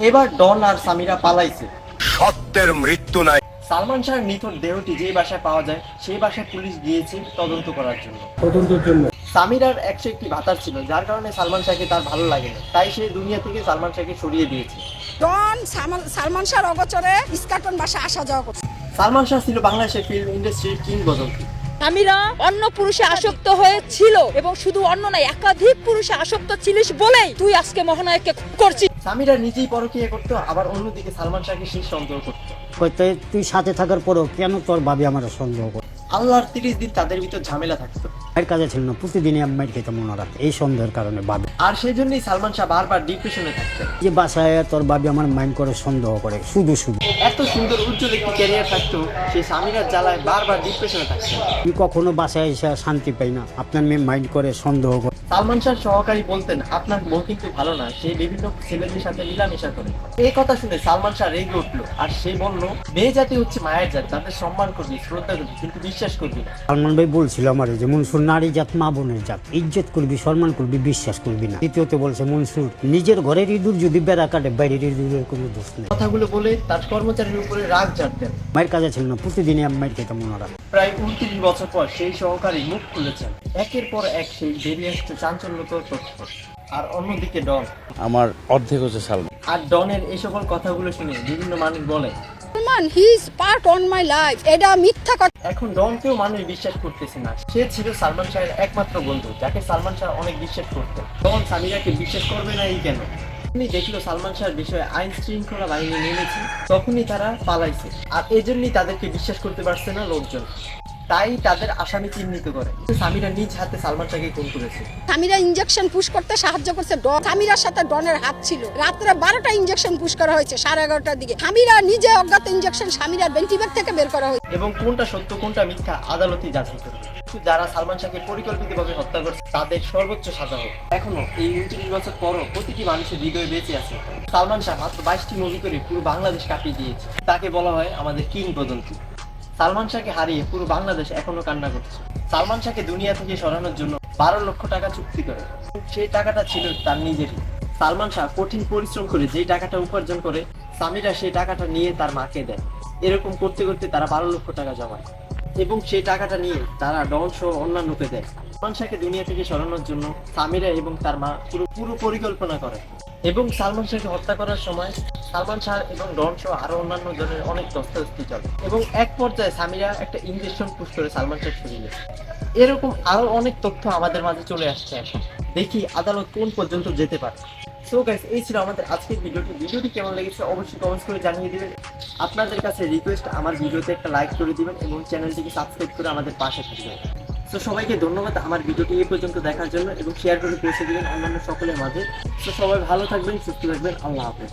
এবার ডন আর সামিরা পালাইছে। সত্যের মৃত্যু নাই। সালমান শাহর নিথর দেহটি যেই বাসায় পাওয়া যায় সেই বাসায় পুলিশ গিয়েছে তদন্ত করার জন্য। সামিরার 101টি ভাতার ছিল, যার কারণে সালমান শাহকে তার ভালো লাগে না, তাই সে দুনিয়া থেকে সালমান শাহকে সরিয়ে দিয়েছে। ডন সালমান শাহর অগোচরে ইস্কাটন বাসা আসা যাওয়া করছে। সালমান শাহ ছিল বাংলাদেশের ফিল্ম ইন্ডাস্ট্রির কিংবদন্তি। সামিরা অন্য পুরুষে আসক্ত হয়েছিল এবং শুধু অন্য নয়, একাধিক পুরুষে আসক্ত ছিলিস বলেই তুই আজকে মহানায়ককে করছিস। সামিরা নিজেই পরকীয়া করতো, আবার অন্যদিকে সালমান শাহকে সে সন্দেহ করতো। তুই সাথে থাকার পরও কেন তোর ভাবি আমার সন্দেহ করে? আল্লাহর 30 দিন তাদের ভিতর ঝামেলা থাকতো। এর কাজে ছিল না, প্রতিদিনই আমি মাইর খেতাম মনে রাখতে এই সন্দেহের কারণে ভাবি। আর সেই জন্যই সালমান শাহ বারবার ডিপ্রেশনে থাকতেন। যে বাসায় তোর ভাবি আমার মাইন্ড করে সন্দেহ করে শুধু শুধু। এত সুন্দর উজ্জ্বল একটি ক্যারিয়ার থাকতো, সেই সামিরার জ্বালায় বারবার ডিপ্রেশনে থাকতেন। আমি কখনো বাসায় এসে শান্তি পাই না, আপনার মেয়ে মাইন্ড করে সন্দেহ করে। সালমান শাহ সহকারী বলতেন, আপনার বউ কিন্তু ভালো না, সে বিভিন্ন ছেলেদের সাথে মিলামেশা করে। এই কথা শুনে সালমান শাহ রেগে উঠলো, আর সে বলল, মেয়ে জাতি হচ্ছে মায়ের জাতি, তাদের সম্মান করবি, শ্রদ্ধা করবি, কিন্তু বিশ্বাস করবি না। সালমান ভাই বলছিল আমার যে মনসুর নারী জাত মা বোনের জাত, ইজ্জত করবি, সম্মান করবি, বিশ্বাস করবি না। দ্বিতীয়ত বলছে মনসুর নিজের ঘরের ইঁদুর যদি বেড়া কাটে বাইরের ইঁদুরের কোনো দোষ নেই। কথাগুলো বলে তার কর্মচারীর উপরে রাগ ঝাড়তেন। মায়ের কাজে ছিল না, প্রতিদিনই আমি মাইর খেতাম মনে রাখ। প্রায় 29 বছর পর সেই সহকারী মুখ খুলেছেন। একের পর এক সেই বেরিয়ে আসছে চাঞ্চল্যকর তথ্য। আর অন্যদিকে ডন, আমার অর্ধেক হচ্ছে সালমান। আর ডনের এই সকল কথাগুলো শুনে বিভিন্ন মানুষ বলে, Salman he is part on my life. এটা মিথ্যা কথা। এখন ডনকেও মানুষ বিশ্বাস করতেছে না। সে ছিল সালমান শাহের একমাত্র বন্ধু, যাকে সালমান শাহ অনেক বিশ্বাস করতেন। ডন সামিরাকে বিশ্বাস করবে না এই কেন? যখনই দেখলো সালমান শাহের বিষয়ে আইন শৃঙ্খলা বাহিনী নেমেছে, তখনই তারা পালাইছে। আর এজন্যই তাদেরকে বিশ্বাস করতে পারছে না লোকজন, তাই তাদের আসামি চিহ্নিত করে। সামিরা নিজ হাতে সালমান শাহকে খুন করেছে। সামিরা ইনজেকশন পুশ করতে সাহায্য করছে ডন। সামিরার সাথে ডনের হাত ছিল। রাত্রে 12টা ইনজেকশন পুশ করা হয়েছে 11:30টার দিকে। সামিরা নিজে অজ্ঞাত ইনজেকশন সামিরার ভেন্টিলেটর থেকে বের করা হয়েছে। এবং কোনটা সত্য কোনটা মিথ্যা আদালতই যাচাই করবে। যারা সালমান শাহকে পরিকল্পিতভাবে হত্যা করছে তাদের সর্বোচ্চ সাজা হোক। এখনো এই 29 বছর পরও প্রতিটি মানুষের হৃদয়ে বেঁচে আছে। সালমান শাহ মাত্র 22টি মুভি করে পুরো বাংলাদেশ কাঁপিয়ে দিয়েছে। তাকে বলা হয় আমাদের কিংবদন্তি। সালমান শাহকে হারিয়ে পুরো বাংলাদেশ এখনো কান্না করছে। সালমান শাহকে দুনিয়া থেকে সরানোর জন্য 12 লক্ষ টাকা চুক্তি করে। সেই টাকাটা ছিল তার নিজেরই। সালমান শাহ কঠিন পরিশ্রম করে যেই টাকাটা উপার্জন করে, সামিরা সেই টাকাটা নিয়ে তার মাকে দেয়। এরকম করতে করতে তারা 12 লক্ষ টাকা জমায় এবং সেই টাকাটা নিয়ে তারা ডন সহ অন্যান্যকে দেয়। সালমান শাহকে দুনিয়া থেকে সরানোর জন্য সামিরা এবং তার মা পুরো পরিকল্পনা করে। এবং সালমান শাহকে হত্যা করার সময় সালমান শাহ এবং ডন সহ আরো অন্যান্য জনের অনেক ধস্তাধস্তি চলে এবং এক পর্যায়ে সামিরা একটা ইনজেকশন পুশ করে সালমান শাহ শরীরে। এরকম আরো অনেক তথ্য আমাদের মাঝে চলে আসছে এখন। দেখি আদালত কোন পর্যন্ত যেতে পারে। সো গাইস, এই ছিল আমাদের আজকের ভিডিওটি কেমন লেগেছে অবশ্যই কমেন্টস করে জানিয়ে দিবেন। আপনাদের কাছে রিকোয়েস্ট, আমার ভিডিওতে একটা লাইক করে দিবেন এবং চ্যানেলটিকে সাবস্ক্রাইব করে আমাদের পাশে থাকবেন। তো সবাইকে ধন্যবাদ আমার ভিডিওটি এই পর্যন্ত দেখার জন্য এবং শেয়ার করে পৌঁছে দিবেন অন্যান্য সকলের মাঝে। তো সবাই ভালো থাকবেন, সুস্থ থাকবেন। আল্লাহ হাফেজ।